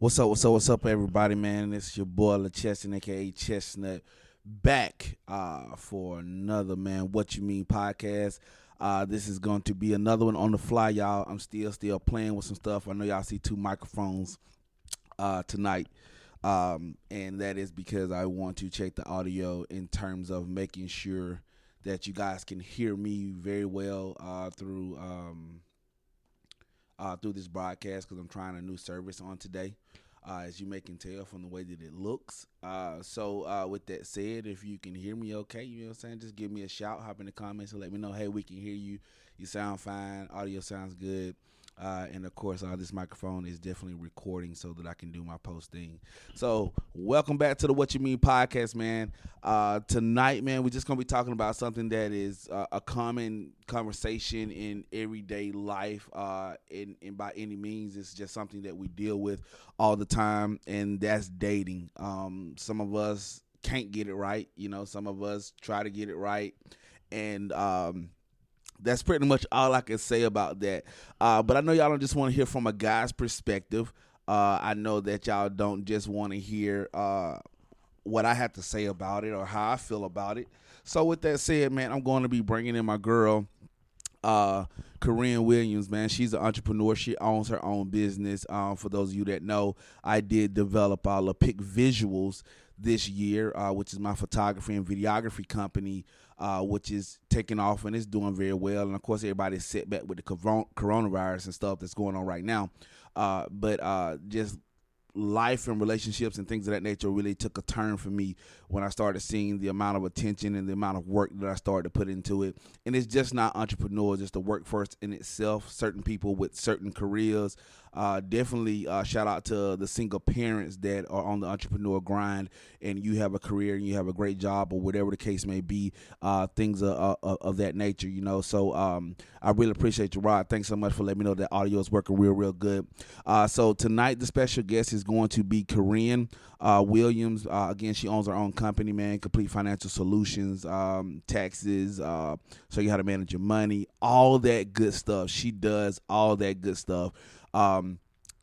What's up, everybody, man? It's your boy LaCheston, aka Chestnut, back for another What You Mean podcast. This is going to be another one on the fly, y'all. I'm still playing with some stuff. I know y'all see two microphones tonight, and that is because I want to check the audio in terms of making sure that you guys can hear me very well through this broadcast because I'm trying a new service on today. As you may can tell from the way that it looks. So with that said, if you can hear me okay, you know what I'm saying, just give me a shout, hop in the comments and let me know, hey, we can hear you. You sound fine. Audio sounds good. And of course, this microphone is definitely recording so that I can do my posting. So welcome back to the What You Mean podcast, man. Tonight, man, we're just going to be talking about something that is a common conversation in everyday life. And by any means, it's just something that we deal with all the time, and that's dating. Some of us can't get it right. You know, some of us try to get it right. And that's pretty much all I can say about that. But I know y'all don't just want to hear from a guy's perspective. I know that y'all don't just want to hear what I have to say about it or how I feel about it. So with that said, man, I'm going to be bringing in my girl, Kharin Williams, man. She's an entrepreneur. She owns her own business. For those of you that know, I did develop LaPic Visuals this year, which is my photography and videography company, which is taking off and it's doing very well. And of course, everybody's set back with the coronavirus and stuff that's going on right now. But just life and relationships and things of that nature really took a turn for me when I started seeing the amount of attention and the amount of work that I started to put into it. And it's just not entrepreneurs, it's the workforce in itself. Certain people with certain careers. Definitely shout out to the single parents that are on the entrepreneur grind and you have a career and you have a great job or whatever the case may be, things of that nature, you know. So I really appreciate you, Rod. Thanks so much for letting me know that audio is working real good. So tonight the special guest is going to be Kharin Williams. Again, she owns her own company, man. Complete Financial Solutions, taxes, show you how to manage your money, all that good stuff. She does all that good stuff.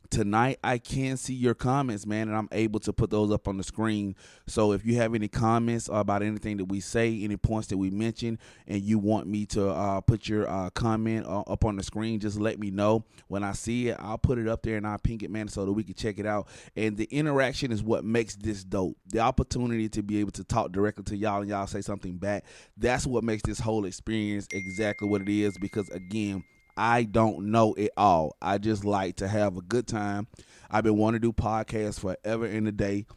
Tonight I can see your comments, man, and I'm able to put those up on the screen. So if you have any comments about anything that we say, any points that we mention, and you want me to put your comment up on the screen, just let me know. When I see it, I'll put it up there and I'll ping it, man, so that we can check it out. And the interaction is what makes this dope. The opportunity to be able to talk directly to y'all and y'all say something back, that's what makes this whole experience exactly what it is. Because again, I don't know it all. I just like to have a good time. I've been wanting to do podcasts forever and a day.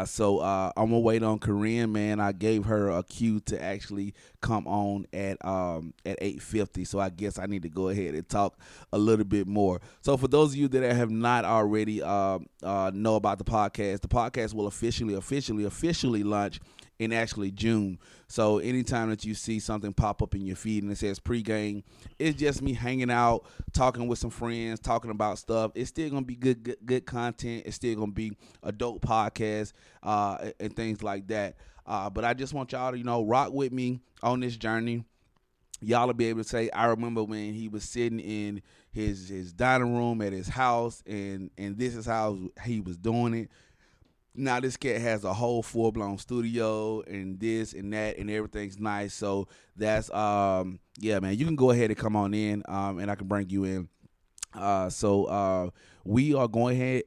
So I'm gonna wait on Kharin, man. I gave her a cue to actually come on at 8:50. So I guess I need to go ahead and talk a little bit more. So for those of you that have not already know about the podcast will officially launch in actually June. So anytime that you see something pop up in your feed and it says pregame, it's just me hanging out, talking with some friends, talking about stuff. It's still gonna be good content. It's still gonna be a dope podcast and things like that. But I just want y'all to, rock with me on this journey. Y'all will be able to say, I remember when he was sitting in his dining room at his house, and this is how he was doing it. Now this cat has a whole full-blown studio and this and that and everything's nice. So that's yeah, man, you can go ahead and come on in and I can bring you in. We are gonna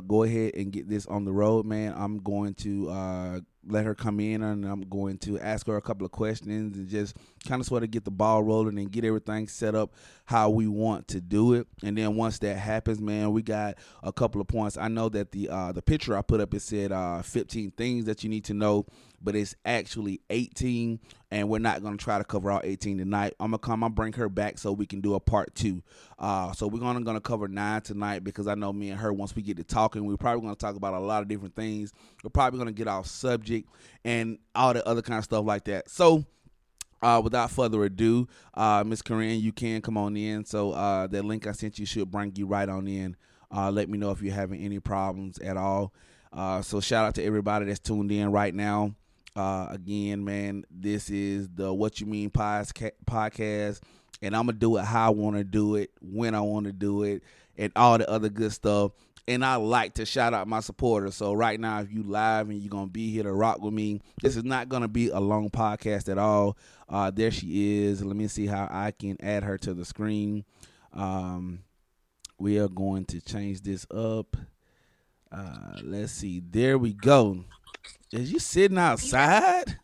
go ahead and get this on the road, man. I'm going to let her come in and I'm going to ask her a couple of questions and just kind of sort of get the ball rolling and get everything set up how we want to do it. And then once that happens, man, we got a couple of points. I know that the picture I put up, it said 15 things that you need to know, but it's actually 18, and we're not going to try to cover all 18 tonight. I'll bring her back so we can do a part 2. So we're going to cover 9 tonight because I know me and her, once we get to talking, we're probably going to talk about a lot of different things. We're probably going to get off subject and all the other kind of stuff like that. So without further ado, Miss Kharin, you can come on in. So that link I sent you should bring you right on in. Let me know if you're having any problems at all. So shout out to everybody that's tuned in right now. Again, man, this is the What You Mean podcast, and I'm going to do it how I want to do it, when I want to do it, and all the other good stuff. and I like to shout out my supporters. So right now, if you live and you're gonna be here to rock with me, this is not gonna be a long podcast at all. There she is. Let me see how I can add her to the screen. Um, we are going to change this up. Let's see. There we go. Is you sitting outside?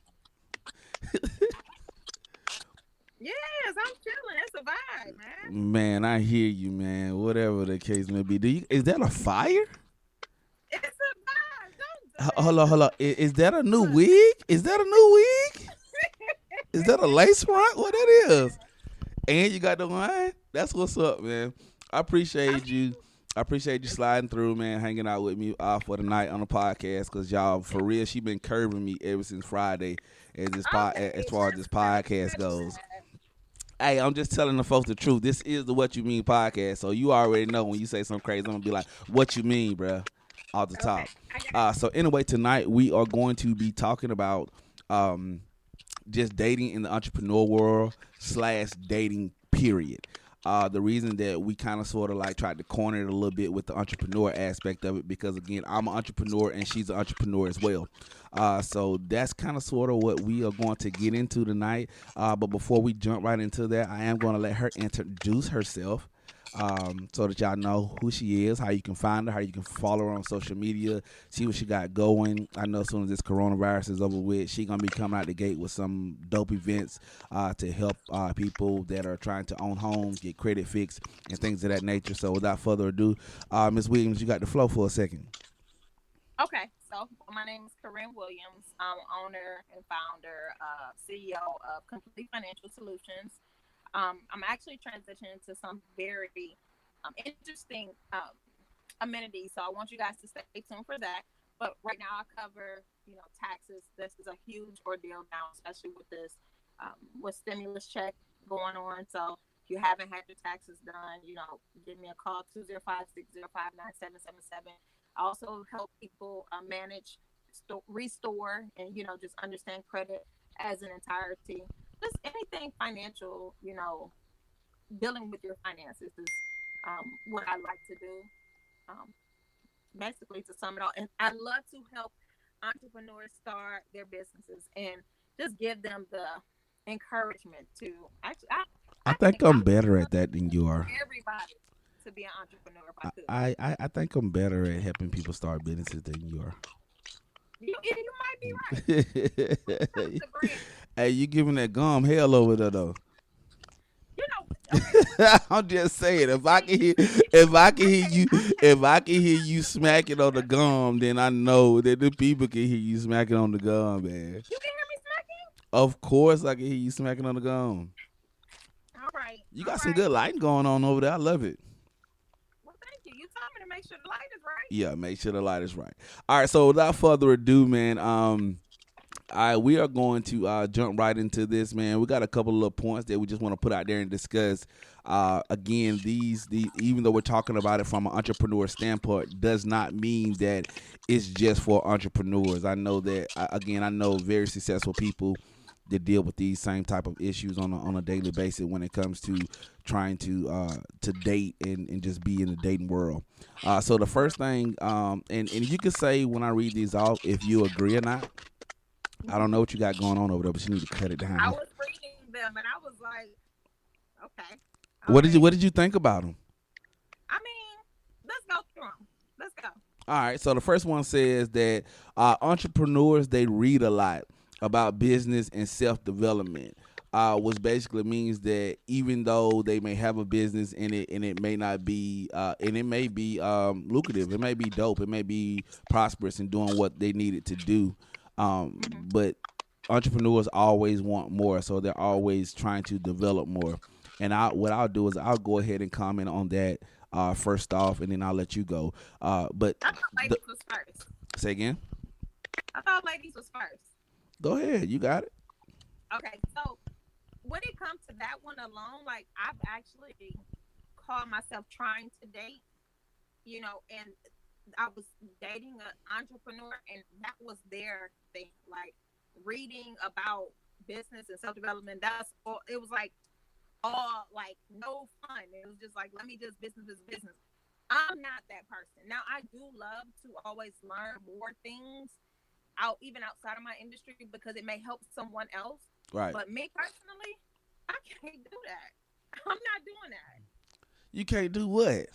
Yes, I'm chilling. It's a vibe, man. Man, I hear you, man. Whatever the case may be. Is that a fire? It's a vibe. Don't do Hold on, it. hold on. Is that a new Look. wig? Is that a new wig? Is that a lace front? What that is? And you got the wine? That's what's up, man. I I appreciate mean, you. I appreciate you sliding through, man, hanging out with me for the night on the podcast. Cause y'all, for real, she been curving me ever since Friday as okay, far as this podcast that's goes. bad. Hey, I'm just telling the folks the truth. This is the What You Mean podcast. So you already know when you say something crazy, I'm gonna be like, "What you mean, bruh?" Off the Okay, top. I got So anyway, tonight we are going to be talking about um, just dating in the entrepreneur world / dating period. The reason that we kind of sort of like tried to corner it a little bit with the entrepreneur aspect of it, because again, I'm an entrepreneur and she's an entrepreneur as well. So that's kind of sort of what we are going to get into tonight. But before we jump right into that, I am going to let her introduce herself, so that y'all know who she is, how you can find her, how you can follow her on social media, see what she got going. I know as soon as this coronavirus is over with, she gonna be coming out the gate with some dope events to help people that are trying to own homes, get credit fixed, and things of that nature. So without further ado, Ms. Williams, you got the flow for a second. okay. So my name is Kharin Williams. I'm owner and founder, CEO of Complete Financial Solutions. I'm actually transitioning to some very interesting amenities. So I want you guys to stay tuned for that. But right now, I cover taxes. This is a huge ordeal now, especially with this with stimulus check going on. So if you haven't had your taxes done, give me a call 205-605-9777. I also help people manage, restore, and just understand credit as an entirety. Just anything financial, dealing with your finances is what I like to do. Um, Basically, to sum it all, and I love to help entrepreneurs start their businesses and just give them the encouragement to actually. I I think think I'm I would better at love that than you are. everybody to be an entrepreneur if I I, could. I think I'm better at helping people start businesses than you are. You might be right when it comes to brand. Hey, you giving that gum hell over there though. Okay. I'm just saying, See, if I can hear okay, you, okay. if I can hear you smacking on the gum, then I know that the people can hear you smacking on the gum, man. You can hear me smacking. Of course, I can hear you smacking on the gum. All right, You all got some right. good lighting going on over there. I love it. Well, thank you. You told me to make sure the light is right. Yeah, make sure the light is right. All right, so without further ado, man, we are going to jump right into this, man. We got a couple of little points that we just want to put out there and discuss. Again, these even though we're talking about it from an entrepreneur standpoint, does not mean that it's just for entrepreneurs. I know that again, I know very successful people that deal with these same type of issues on a daily basis when it comes to trying to date and just be in the dating world. So the first thing, and you can say when I read these off if you agree or not. I don't know what you got going on over there, but you need to cut it I down. was reading them and I was like, okay, all What did you right. What did you think about them? I mean, let's go through them. Let's go. All right. So the first one says that entrepreneurs they read a lot about business and self development. Which basically means that even though they may have a business in it and it may not be and it may be lucrative, it may be dope, it may be prosperous in doing what they needed to do, Hmm. but entrepreneurs always want more, so they're always trying to develop more. And what I'll do is I'll go ahead and comment on that first off, and then I'll let you go. But I thought the, ladies was first. say again. I thought ladies was first. Go ahead, you got it. Okay, so when it comes to that one alone, like I've actually called myself trying to date, and I was dating an entrepreneur, and that was their thing. Like reading about business and self development. That's all. It was like all like no fun. It was just like let me just business is business. I'm not that person. Now, I do love to always learn more things even outside of my industry because it may help someone else. Right. But me personally, I can't do that. I'm not doing that. You can't do what?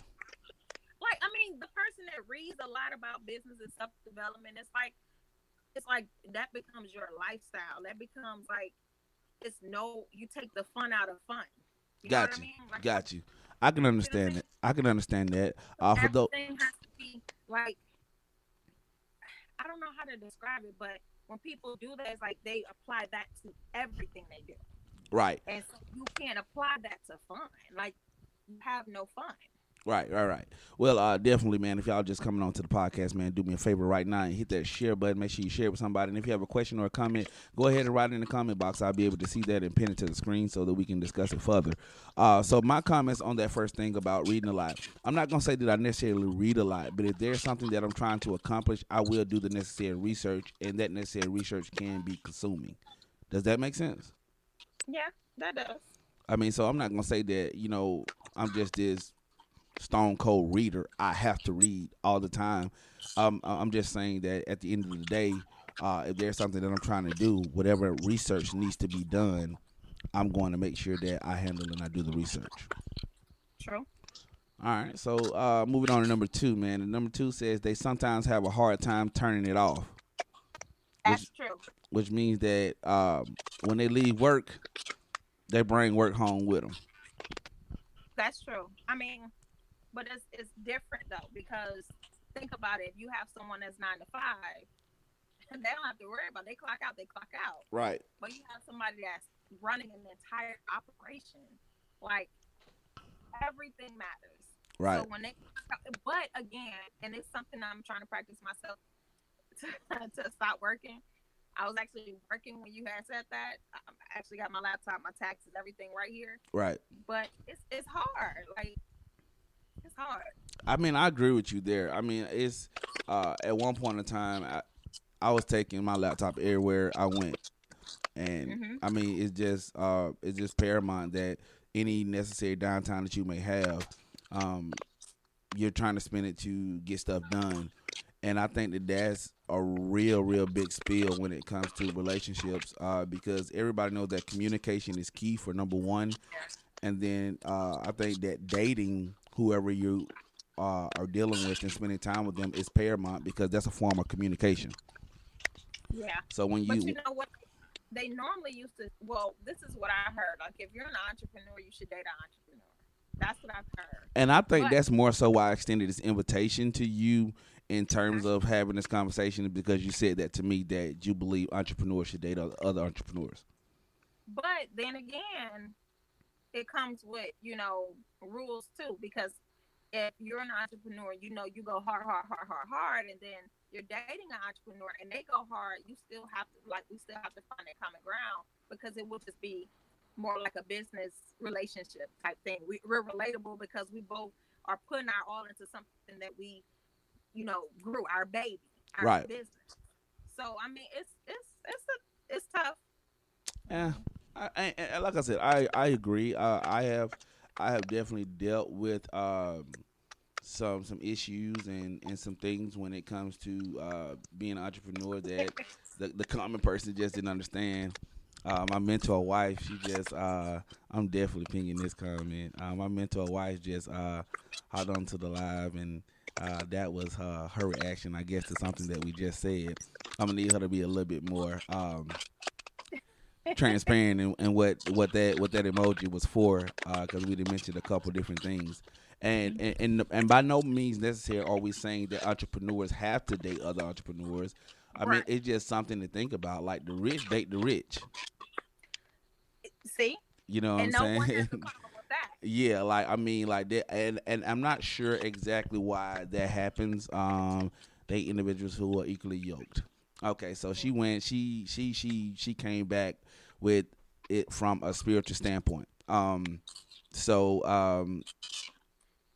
Like, I mean, the person that reads a lot about business and self development, it's like that becomes your lifestyle. That becomes like it's no, you take the fun out of fun. You know what Got I you. mean? Like, Got you. I can you see what I'm understand saying? it. I can understand that. For though, Everything has to be like, I don't know how to describe it, but when people do that, it's like they apply that to everything they do. right. And so you can't apply that to fun. Like, you have no fun. Right. Well, definitely, man. If y'all just coming on to the podcast, man, do me a favor right now and hit that share button. Make sure you share it with somebody. And if you have a question or a comment, go ahead and write it in the comment box. I'll be able to see that and pin it to the screen so that we can discuss it further. So my comments on that first thing about reading a lot. I'm not gonna say that I necessarily read a lot, but if there's something that I'm trying to accomplish, I will do the necessary research, and that necessary research can be consuming. Does that make sense? Yeah, that does. I mean, so I'm not gonna say that I'm just this stone cold reader. I have to read all the time. I'm just saying that at the end of the day, if there's something that I'm trying to do, whatever research needs to be done, I'm going to make sure that I handle and I do the research. True. All right. So moving on to number two, man. And number two says they sometimes have a hard time turning it off, which That's true. which means that when they leave work, they bring work home with them. That's true. I mean, but it's different though because think about it. If you have someone that's 9 to 5, they don't have to worry about they clock out. They clock out. Right. But you have somebody that's running an entire operation. Like everything matters. Right. So when they, but again, and it's something I'm trying to practice myself to stop working. I was actually working when you had said that. I actually got my laptop, my taxes, everything right here. Right. But it's hard. Like it's hard. I mean, I agree with you there. I mean, it's at one point in time, I was taking my laptop everywhere I went, and Mhm. I mean, it's just paramount that any necessary downtime that you may have, um, you're trying to spend it to get stuff done, and I think that that's a real big spill when it comes to relationships, because everybody knows that communication is key for number one, and then I think that dating whoever you are dealing with and spending time with them is paramount because that's a form of communication. Yeah. So when But you you know what? They normally used to. Well, this is what I heard. Like if you're an entrepreneur, you should date an entrepreneur. That's what I've heard. and I think But that's more so why I extended this invitation to you in terms of having this conversation because you said that to me that you believe entrepreneurs should date other entrepreneurs. but then again, it comes with rules too because if you're an entrepreneur, you go hard, and then you're dating an entrepreneur and they go hard, you still have to we still have to find that common ground because it will just be more like a business relationship type thing. We're relatable because we both are putting our all into something that we, grew our baby, our Right. business. So I mean, it's tough. Yeah. Like I said, I agree. I have definitely dealt with some issues and some things when it comes to being an entrepreneur that the common person just didn't understand. My mentor wife, she just I'm definitely pinging this comment. My mentor wife just hopped onto the live and that was her reaction, I guess, to something that we just said. I'm gonna need her to be a little bit more transparent and what that emoji was for because we did mention a couple different things and by no means necessary are we saying that entrepreneurs have to date other entrepreneurs. I mean, Right. it's just something to think about, like the rich date the rich. See, You know what I'm and no one saying? has a problem with that. Yeah, like I mean, like that, and I'm not sure exactly why that happens. They individuals who are equally yoked. Okay, so she went. She came back with it from a spiritual standpoint. So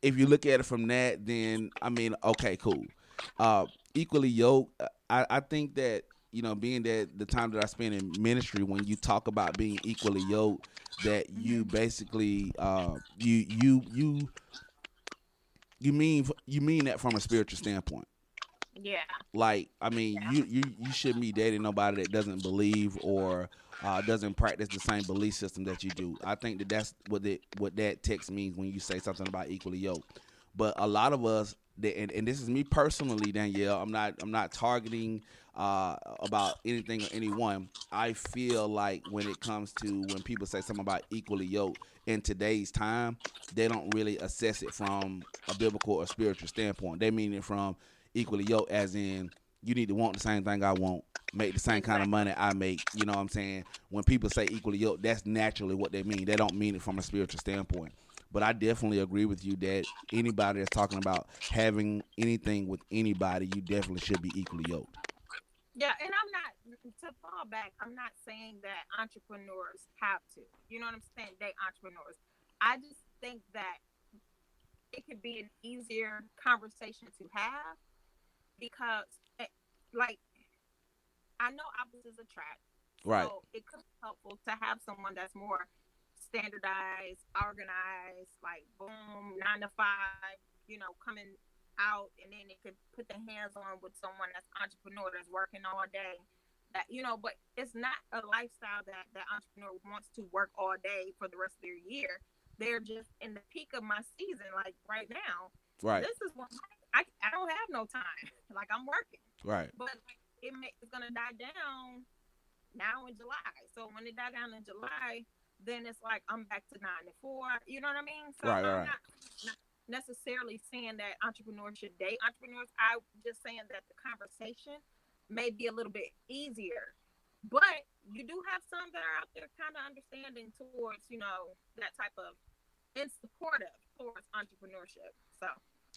if you look at it from that, then I mean, okay, cool. Equally yoked. I think that being that the time that I spend in ministry, when you talk about being equally yoked, that you Hmm. basically you You mean that from a spiritual standpoint? Yeah. Like, I mean, Yeah. you shouldn't be dating nobody that doesn't believe or doesn't practice the same belief system that you do. I think that's what that text means when you say something about equally yoked. But a lot of us, and this is me personally, Danielle. I'm not targeting about anything or anyone. I feel like when it comes to when people say something about equally yoked in today's time, they don't really assess it from a biblical or spiritual standpoint. They mean it from equally yoked, as in you need to want the same thing I want, make the same kind of Exactly. money I make. You know what I'm saying? When people say equally yoked, that's naturally what they mean. They don't mean it from a spiritual standpoint. But I definitely agree with you that anybody that's talking about having anything with anybody, you definitely should be equally yoked. Yeah, and I'm not to fall back. I'm not saying that entrepreneurs have to. You know what I'm saying? They entrepreneurs. I just think that it could be an easier conversation to have because, like, I know opposites attract. Right, So it could be helpful to have someone that's more standardized, organized, like boom, 9 to 5, coming out, and then it could put the hands on with someone that's entrepreneur that's working all day. But it's not a lifestyle that that entrepreneur wants to work all day for the rest of their year. They're just in the peak of my season, like right now. right, This is when I don't have no time. Like I'm working, right, but like it's gonna die down now in July. So when it die down in July, then it's like I'm back to 9 to 4. You know what I mean? So right, I'm right, not necessarily saying that entrepreneurs should date entrepreneurs. I'm just saying that the conversation may be a little bit easier. But you do have some that are out there kind of understanding towards, that type of and supportive towards entrepreneurship. So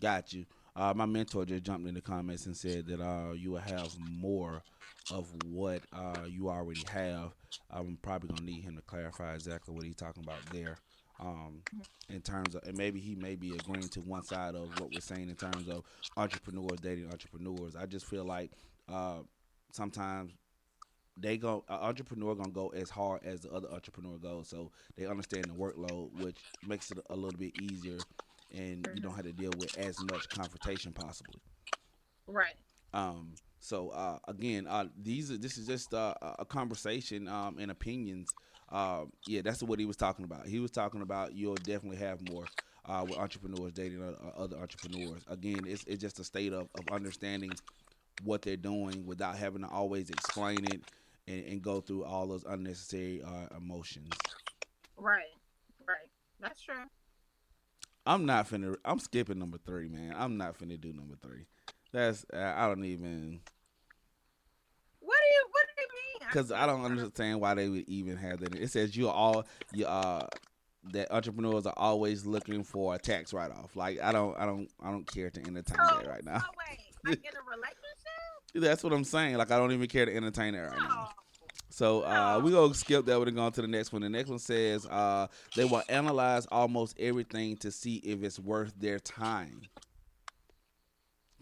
Got you. My mentor just jumped in the comments and said that you will have more of what you already have. I'm probably gonna need him to clarify exactly what he's talking about there. Um, in terms of, and maybe he may be agreeing to one side of what we're saying in terms of entrepreneurs dating entrepreneurs. I just feel like uh, sometimes entrepreneur gonna go as hard as the other entrepreneur goes, so they understand the workload, which makes it a little bit easier, and you don't have to deal with as much confrontation possibly. right, So again, this is just a conversation and opinions. Yeah, that's what he was talking about. He was talking about you'll definitely have more with entrepreneurs dating other entrepreneurs. Again, it's just a state of understanding what they're doing without having to always explain it and go through all those unnecessary emotions. right, right. That's true. I'm not finna. I'm skipping number three, man. I'm not finna do number three. That's I don't even What do you mean? I because I skipped don't one of understand why they would even have that. It says you all you that entrepreneurs are always looking for a tax write off. Like I don't care to entertain that right now. so wait, like in a relationship? That's what I'm saying. Like I don't even care to entertain that right now. No, So we no. gonna skip that one and go on to the next one. The next one says they will analyze almost everything to see if it's worth their time.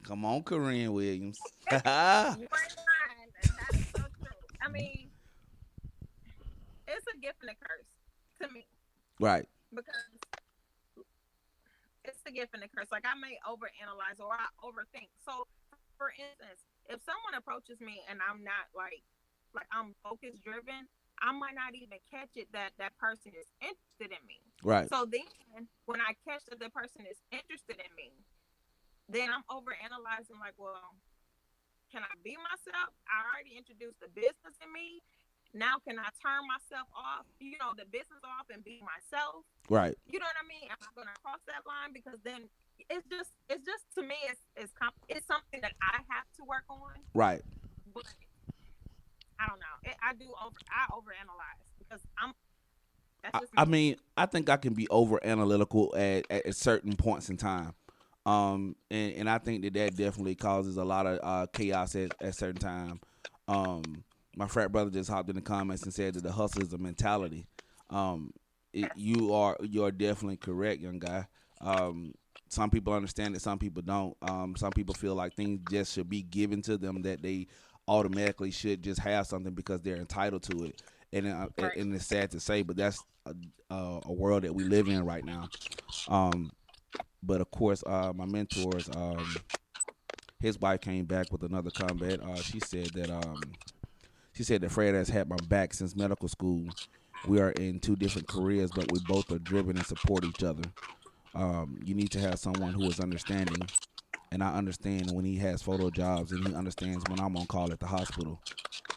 Come on, Kharin Williams. You ain't lying. That is so true. I mean, it's a gift and a curse to me Right, because it's a gift and a curse. Like I may overanalyze or I overthink. So, for instance, if someone approaches me and I'm not like I'm focus driven, I might not even catch it that that person is interested in me. right, So then, when I catch that the person is interested in me, then I'm overanalyzing. Like, well, can I be myself? I already introduced the business in me. Now, can I turn myself off, the business off and be myself? right. You know what I mean? Am I going to cross that line? Because then it's just to me, it's something that I have to work on. Right. But I don't know. I overanalyze because that's just I me. mean, I think I can be over analytical at certain points in time. And I think that definitely causes a lot of chaos at certain time. My frat brother just hopped in the comments and said that the hustle is a mentality. Um, Yes. you're definitely correct, young guy. Um, some people understand it, some people don't. Some people feel like things just should be given to them, that they automatically should just have something because they're entitled to it. Right. And it's sad to say, but that's a world that we live in right now. Um, But of course, my mentors, his wife came back with another comment. She said that Fred has had my back since medical school. We are in two different careers, but we both are driven and support each other. You need to have someone who is understanding, and I understand when he has photo jobs, and he understands when I'm on call at the hospital.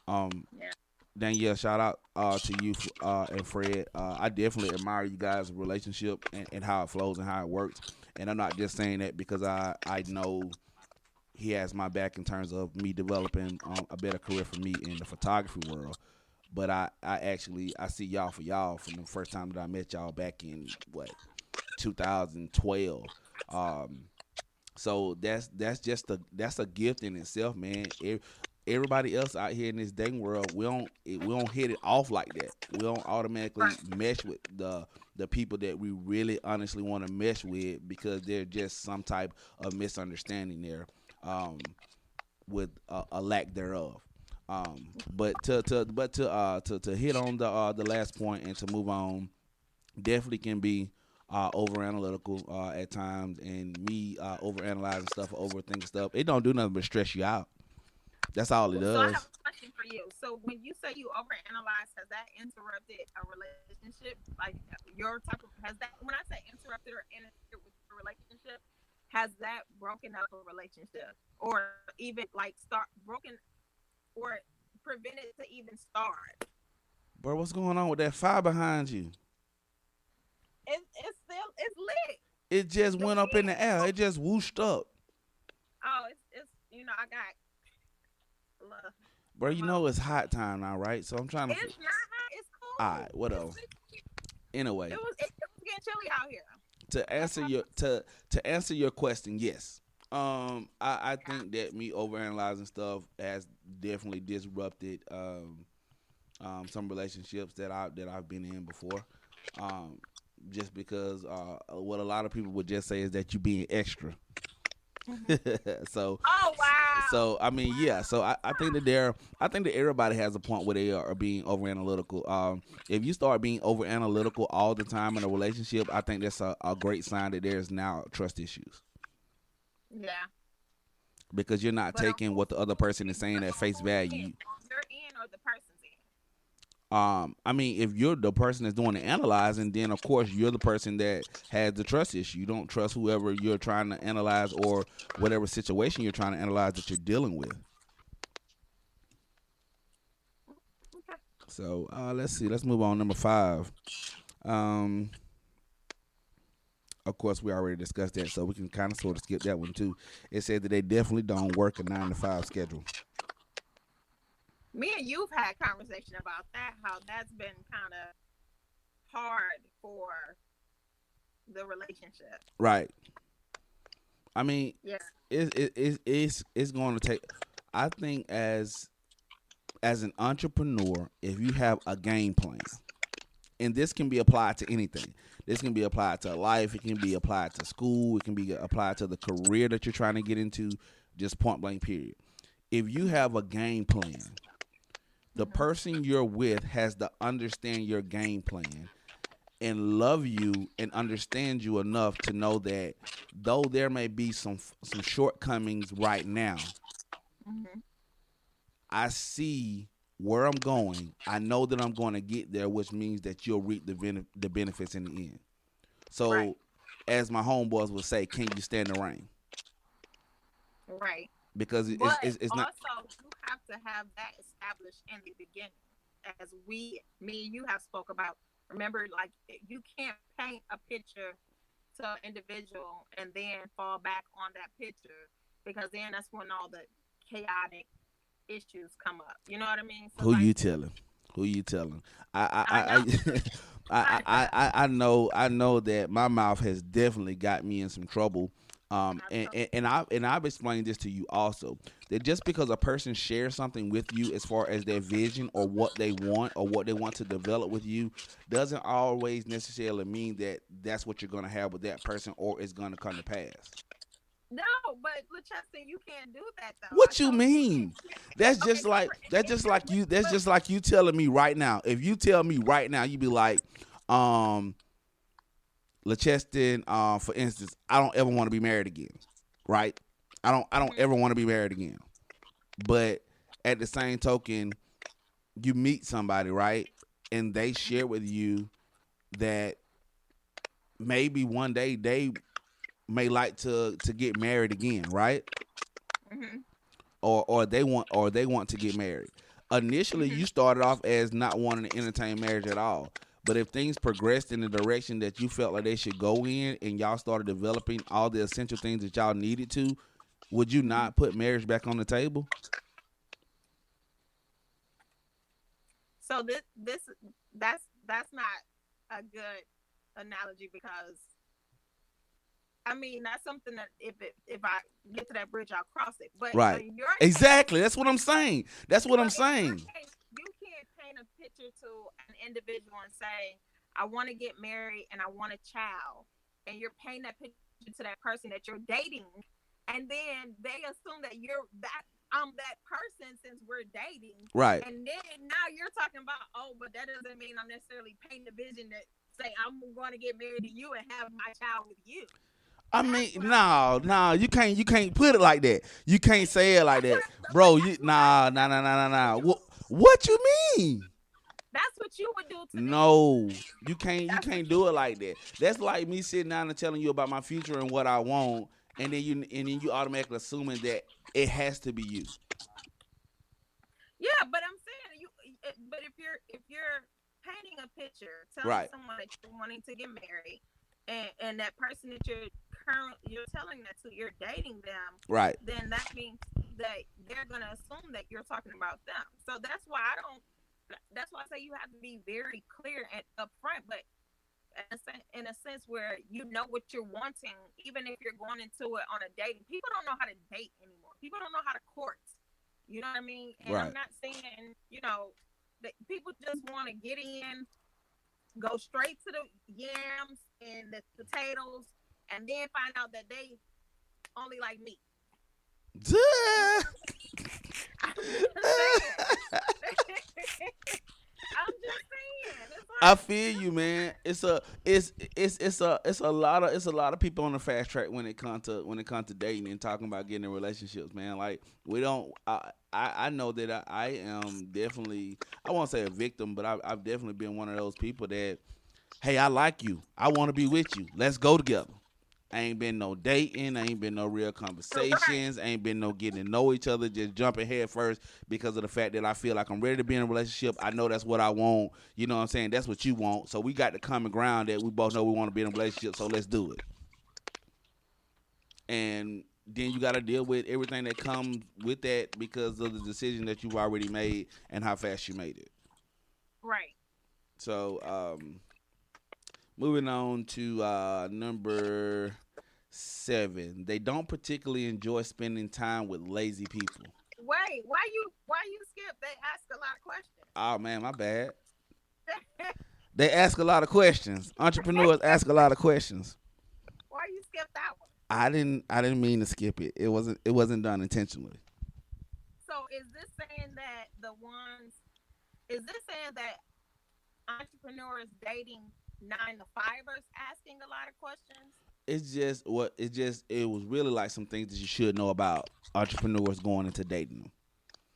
Um, Yeah. Danielle, shout out to you and Fred. I definitely admire you guys' relationship and how it flows and how it works. And I'm not just saying that because I know he has my back in terms of me developing a better career for me in the photography world. But I actually I see y'all for y'all from the first time that I met y'all back in what 2012. Um, so that's a gift in itself, man. Everybody else out here in this dating world, we don't hit it off like that. We don't automatically Right. mesh with the people that we really honestly want to mesh with because there's just some type of misunderstanding there, with a lack thereof. But to hit on the last point and to move on, definitely can be over analytical at times, and me over analyzing stuff, overthinking stuff. It don't do nothing but stress you out. That's all it So I have does. a question for you. So when you say you overanalyze, has that interrupted a relationship? Like your type of has that when I say interrupted or interfered with your relationship, has that broken up a relationship or even like start broken or prevented to even start? Bro, what's going on with that fire behind you? It's still it's lit. It just The went up in wind. the air. It just whooshed up. Oh, it's I got look, Bro, you know remote. it's hot time now, right? So I'm trying to. It's not hot. It's All right, cool. what else? Anyway, It was getting chilly out here. to That's answer why. your to answer your question, yes. I think that me overanalyzing stuff has definitely disrupted some relationships that I've been in before. Um, just because what a lot of people would just say is that you being extra. Mhm. so Oh wow! so I mean, yeah. So I think that I think that everybody has a point where they are being over analytical. If you start being over analytical all the time in a relationship, I think that's a great sign that there's now trust issues Yeah, because you're not but taking what the other person is saying at on face whose end? value. On your end or the person's end? I mean, if you're the person that's doing the analyzing, then of course you're the person that has the trust issue. You don't trust whoever you're trying to analyze or whatever situation you're trying to analyze that you're dealing with. Okay. So let's see. Let's move on. Number five. Um, of course, we already discussed that, so we can kind of sort of skip that one too. It said that they definitely don't work a 9 to 5 schedule. Me and you've had conversation about that. How that's been kind of hard for the relationship. Right. I mean, Yeah. it's going to take. I think as an entrepreneur, if you have a game plan, and this can be applied to anything. This can be applied to life. It can be applied to school. It can be applied to the career that you're trying to get into. Just point blank. Period. If you have a game plan, the Hmm. person you're with has to understand your game plan and love you and understand you enough to know that though there may be some shortcomings right now, Hmm. I see where I'm going. I know that I'm going to get there, which means that you'll reap the benefits in the end. Right. So, as my homeboys would say, can you stand the rain? Right. Because it's, But it's, it's not also, you have to have that established in the beginning, as me and you have spoke about. Remember, like you can't paint a picture to an individual and then fall back on that picture because then that's when all the chaotic issues come up. You know what I mean? So who like, you telling. Who you telling? I know, I, I I, I, I know that my mouth has definitely got me in some trouble. And, told and, and I and I've explained this to you also that just because a person shares something with you as far as their vision or what they want or what they want to develop with you doesn't always necessarily mean that that's what you're going to have with that person or it's going to come to pass. no, but Justin, you can't do that though. I What you told you. mean? That's Okay, just like that's if just you're like you. That's but just like you telling me right now. If you tell me right now, you be like, um, LeCheston, for instance, I don't ever want to be married again, right? I don't Mhm. ever want to be married again. But at the same token, you meet somebody, right? And they share with you that maybe one day they may like to get married again, right? Mhm. Or they want to get married. Initially, Mhm. you started off as not wanting to entertain marriage at all. But if things progressed in the direction that you felt like they should go in, and y'all started developing all the essential things that y'all needed to, would you Mhm. not put marriage back on the table? So that's not a good analogy because I mean that's something that if I get to that bridge I'll cross it. But Right. in your case, Exactly. That's what I'm saying. That's what I'm but in your saying. case, you can't paint a picture to an individual and say, I want to get married and I want a child. And you're painting that picture to that person that you're dating. And then they assume that you're that I'm that person since we're dating. Right. And then now you're talking about, oh, but that doesn't mean I'm necessarily painting a vision that say I'm going to get married to you and have my child with you. I That's mean, what I'm no, saying. no, you can't put it like that. You can't say it like That's that, what. But bro. You that's what nah, nah, that's nah, what nah, nah, you would nah. do. What you mean? That's what you would do to me. No, you can't. You That's what can't you do it would like do. that. That's like me sitting down and telling you about my future and what I want, and then you automatically assuming that it has to be you. Yeah, but I'm saying you. But if you're painting a picture, telling Right. someone that you're wanting to get married, and that person that you're telling that to, you're dating them, Right. then that means that they're gonna assume that you're talking about them. So that's why I don't. That's why I say you have to be very clear and upfront, but in a sense where you know what you're wanting, even if you're going into it on a dating. People don't know how to date anymore. People don't know how to court. You know what I mean? And I'm Right. not saying, that people just want to get in, go straight to the yams and the potatoes, and then find out that they only like meat. You know Duh. what I'm saying? I'm just saying. I'm just saying. It's I like, feel you, man. It's a lot of people on the fast track when it comes to dating and talking about getting in relationships, man. Like we don't. I know that I am definitely. I won't say a victim, but I've definitely been one of those people that, hey, I like you. I want to be with you. Let's go together. Ain't been no dating, ain't been no real right. conversations, ain't been no getting to know each other, just jumping head first because of the fact that I feel like I'm ready to be in a relationship. I know that's what I want. You know what I'm saying? That's what you want. So we got the common ground that we both know we want to be in a relationship, so let's do it. And then you got to deal with everything that comes with that because of the decision that you've already made and how fast you made it. Right. So, moving on to number 7. They don't particularly enjoy spending time with lazy people. Wait, why you skip? They ask a lot of questions. Oh man, my bad. They ask a lot of questions. Entrepreneurs ask a lot of questions. Why you skip that one? I didn't mean to skip it. It wasn't done intentionally. So is this saying that the ones is this saying that entrepreneurs dating 9 to 5ers asking a lot of questions? It was really like some things that you should know about entrepreneurs going into dating them.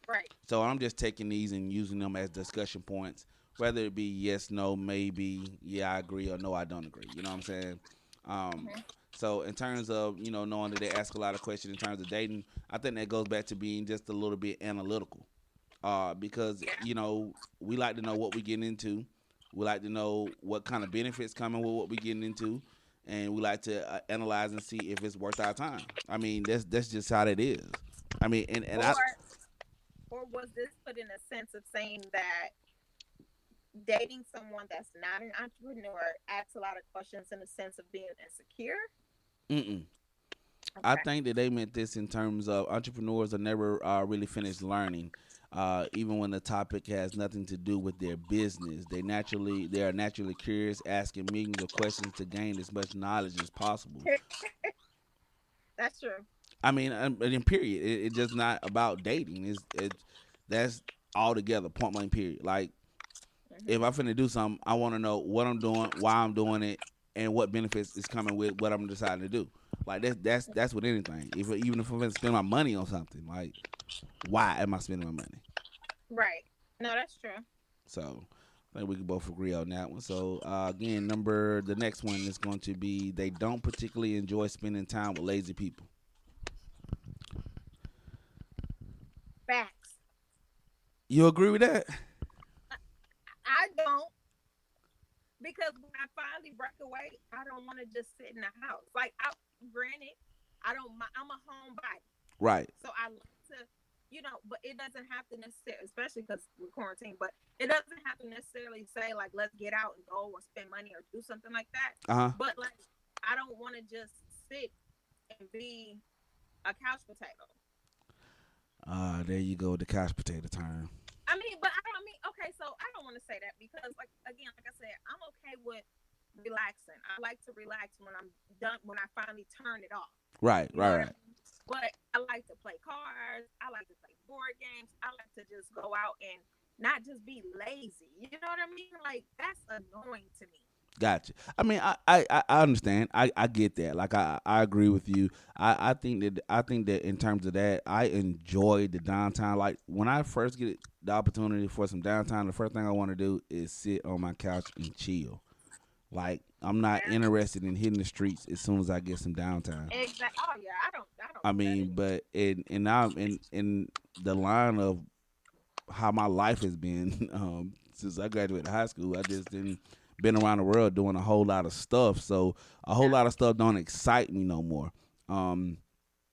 Right. So I'm just taking these and using them as discussion points, whether it be yes, no, maybe, yeah, I agree, or no, I don't agree. You know what I'm saying? Um, Hmm. so in terms of knowing that they ask a lot of questions in terms of dating, I think that goes back to being just a little bit analytical. Because Yeah. we like to know what we getting into. We like to know what kind of benefits coming with what we getting into, and we like to analyze and see if it's worth our time. I mean, that's just how it is. I mean, and I Or was this put in a sense of saying that dating someone that's not an entrepreneur asks a lot of questions in a sense of being insecure? mm-mm. I Okay. think that they meant this in terms of entrepreneurs are never really finished learning. Even when the topic has nothing to do with their business, they are naturally curious, asking millions of questions to gain as much knowledge as possible. That's true. I mean, and in period, it's just not about dating. That's altogether point blank period. Like if Hmm. I'm finna do something, I want to know what I'm doing, why I'm doing it, and what benefits is coming with what I'm deciding to do. Like that's with anything. Even if I'm gonna spend my money on something, like why am I spending my money? Right. No, that's true. So I think we can both agree on that one. So again, the next one is going to be they don't particularly enjoy spending time with lazy people. Facts. You agree with that? I don't, because when I finally break away, I don't want to just sit in the house. Like, granted, I don't. I'm a homebody, Right. so I like to, but it doesn't have to necessarily, especially because we're quarantined. But it doesn't have to necessarily say like, let's get out and go or spend money or do something like that. Uh huh. But like, I don't want to just sit and be a couch potato. There you go, the couch potato term. I mean, but I don't mean, okay, so I don't want to say that because, like, again, like I said, I'm okay with relaxing. I like to relax when I'm done, when I finally turn it off. Right, You know right, what I right. mean? But I like to play cards. I like to play board games. I like to just go out and not just be lazy. You know what I mean? Like, that's annoying to me. Gotcha. I mean, I understand. I get that. Like I agree with you. I think that in terms of that, I enjoy the downtime. Like when I first get the opportunity for some downtime, the first thing I want to do is sit on my couch and chill. Like I'm not Yeah, interested in hitting the streets as soon as I get some downtime. exactly. Oh, yeah, I don't I do that mean, either. but in now in the line of how my life has been since I graduated high school. I just didn't been around the world doing a whole lot of stuff, so a whole Yeah, lot of stuff don't excite me no more. Um,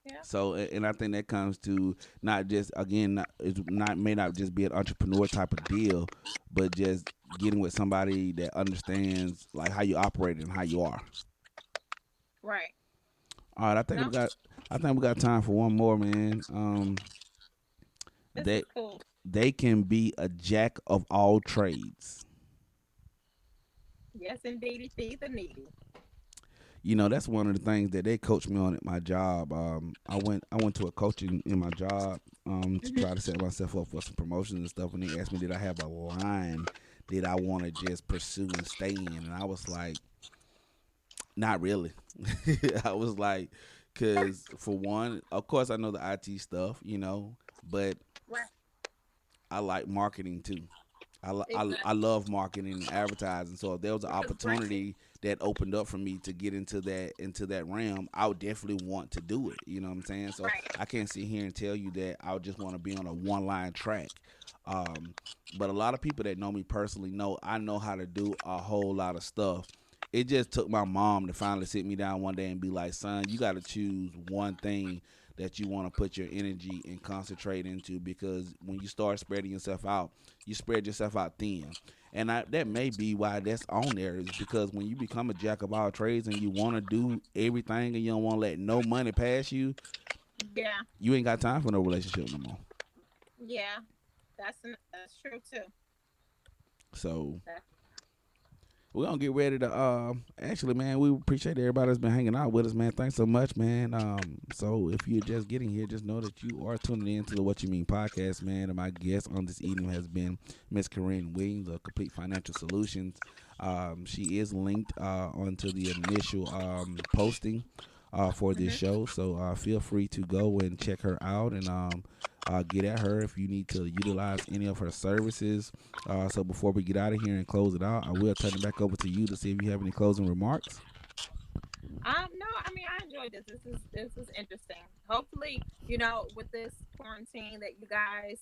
yeah, and I think that comes to not just again, it's not may not just be an entrepreneur type of deal, but just getting with somebody that understands like how you operate and how you are. right. All right, No, I think we got time for one more, man. this is They cool. they can be a jack of all trades. Yes, indeedy, feed the needy. That's one of the things that they coached me on at my job. I went to a coaching in my job to Hmm. try to set myself up for some promotions and stuff, and they asked me did I have a line that I want to just pursue and stay in, and I was like, not really. I was like, because for one, of course, I know the IT stuff, but Right. I like marketing too. I Exactly. love marketing and advertising. So if there was an Because granted, opportunity that opened up for me to get into that realm, I would definitely want to do it. You know what I'm saying? So right. I can't sit here and tell you that I would just want to be on a one line track. Um, but a lot of people that know me personally know I know how to do a whole lot of stuff. It just took my mom to finally sit me down one day and be like, "Son, you got to choose one thing that you want to put your energy and concentrate into because when you start spreading yourself out, you spread yourself out thin." And that may be why that's on there is because when you become a jack of all trades and you want to do everything and you don't want to let no money pass you, Yeah. you ain't got time for no relationship no more. Yeah. That's true too. So That, we're gonna get ready to actually man, we appreciate everybody that's been hanging out with us, man. Thanks so much, man. So if you're just getting here, just know that you are tuning in to the What You Mean podcast, man. And my guest on this evening has been Miss Kharin Williams of Complete Financial Solutions. She is linked onto the initial posting for this hmm. show. So feel free to go and check her out and get at her if you need to utilize any of her services. So before we get out of here and close it out, I will turn it back over to you to see if you have any closing remarks. No, I mean I enjoyed this. This is interesting. Hopefully, with this quarantine that you guys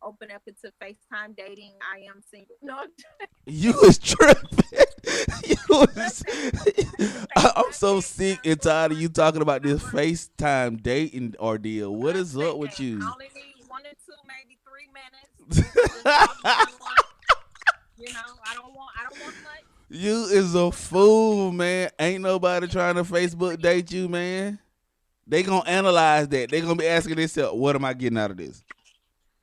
open up into FaceTime dating. I am single. No, You was tripping. you was, listen, the I'm FaceTime so dating sick not and for tired of one you talking person, about not this one. FaceTime dating ordeal. What is up with Listen, you? I only need 1 or 2, maybe 3 minutes. We can just talk one on one. I don't want much. You is a fool, man. Ain't nobody trying to Facebook date you, man. They gonna analyze that. They gonna be asking themselves, "What am I getting out of this?"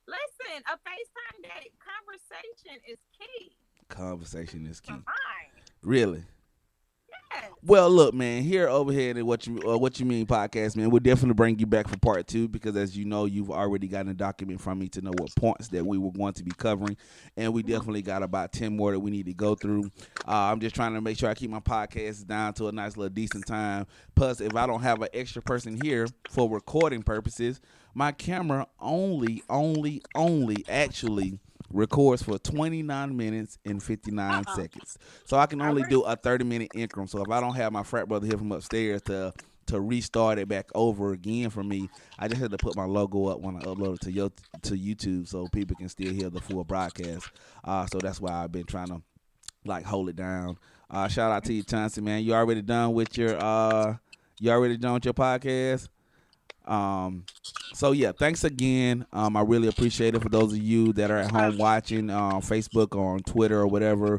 Listen, a FaceTime date conversation is key Conversation is for key. mine. Really? Yes. Well, look, man, here over here at what you mean podcast, man. We'll definitely bring you back for part two because, as you know, you've already gotten a document from me to know what points that we were going to be covering, and we Mhm. definitely got about 10 more that we need to go through. I'm just trying to make sure I keep my podcast down to a nice little decent time. Plus, if I don't have an extra person here for recording purposes, my camera only actually records for 29 minutes and 59 Uh-oh. seconds. So I can All only right. do a 30-minute increment. So if I don't have my frat brother here from upstairs to restart it back over again for me, I just had to put my logo up when I upload it to YouTube so people can still hear the full broadcast. So that's why I've been trying to like hold it down. Shout out to you, Chauncey, man. You already done with your podcast? Um, so yeah, thanks again. I really appreciate it for those of you that are at home watching on Facebook or on Twitter or whatever.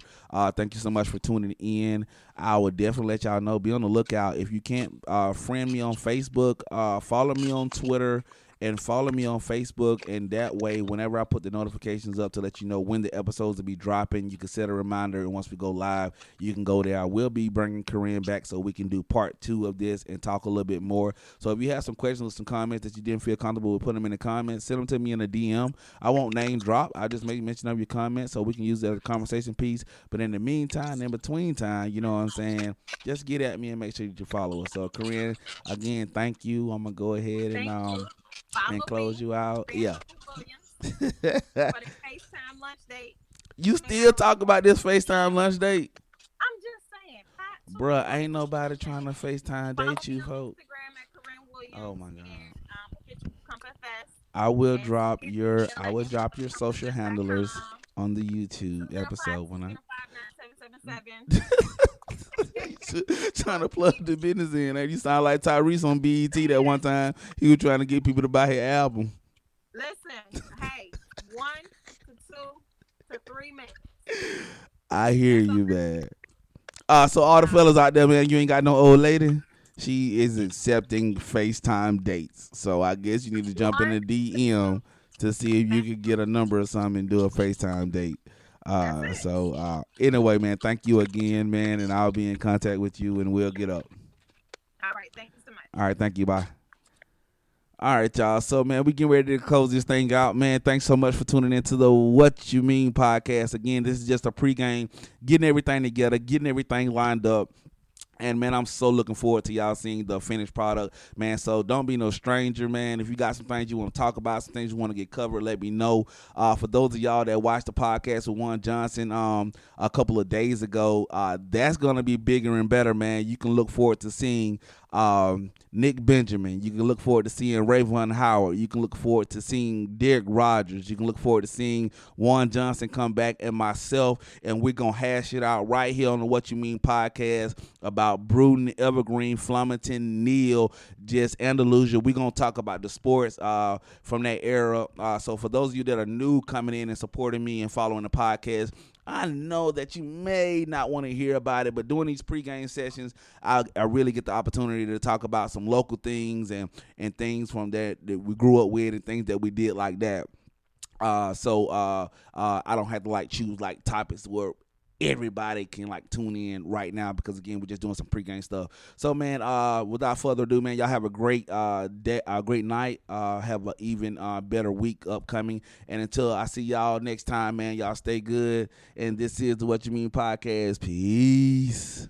Thank you so much for tuning in. I would definitely let y'all know. Be on the lookout. If you can't friend me on Facebook, follow me on Twitter and follow me on Facebook. And that way, whenever I put the notifications up to let you know when the episodes will be dropping, you can set a reminder. And once we go live, you can go there. I will be bringing Kharin back so we can do part two of this and talk a little bit more. So if you have some questions or some comments that you didn't feel comfortable with putting them in the comments, send them to me in a DM. I won't name drop. I'll just make mention of your comments so we can use that as a conversation piece. But in the meantime, in between time, you know what I'm saying, just get at me and make sure that you follow us. So Kharin, again, thank you. I'm gonna go ahead Thank you. and Follow close me, you out. Corinne Yeah. Williams, for the FaceTime lunch date. You And still talk about this FaceTime lunch date? I'm just saying, tune Bruh, in on ain't the nobody lunch trying to date. FaceTime Follow date me you, on folks. Instagram at Corinne Oh Williams my god. and Picture Come Confess. I will And drop send me your a I will info drop at your social handlers ComeConfess.com. on the YouTube episode when I 205-205-9777. trying to plug the business in. Hey, you sound like Tyrese on BET that one time. He was trying to get people to buy his album. Listen, hey, 1 to 2 to 3 minutes. I hear That's you, all. man. So all the fellas out there, man, you ain't got no old lady. She is accepting FaceTime dates. So I guess you need to jump in One the to two. DM to see if you That's, can get a number or something and do a FaceTime date. that's it. Anyway, man, thank you again, man, and I'll be in contact with you and we'll get up. All right. Thank you so much. All right, thank you. Bye. All right, y'all. So, man, we getting ready to close this thing out, man. Thanks so much for tuning into the What You Mean podcast. Again, this is just a pregame, getting everything together, getting everything lined up. And man, I'm so looking forward to y'all seeing the finished product, man. So don't be no stranger, man. If you got some things you want to talk about, some things you want to get covered, let me know. For those of y'all that watched the podcast with Juan Johnson a couple of days ago, that's gonna be bigger and better, man. You can look forward to seeing Nick Benjamin. You can look forward to seeing Rayvon Howard. You can look forward to seeing Derek Rogers. You can look forward to seeing Juan Johnson come back and myself, and we're gonna hash it out right here on the What You Mean podcast about Bruton, Evergreen, Fluminton, Neal, just Andalusia. We're gonna talk about the sports from that era. So for those of you that are new coming in and supporting me and following the podcast, I know that you may not want to hear about it, but during these pregame sessions, I really get the opportunity to talk about some local things and things from that we grew up with and things that we did like that. I don't have to like choose like topics where everybody can like tune in right now because again we're just doing some pregame stuff. So man, without further ado, man, y'all have a great day, great night. Have an even better week upcoming. And until I see y'all next time, man, y'all stay good. And this is the What You Mean podcast. Peace.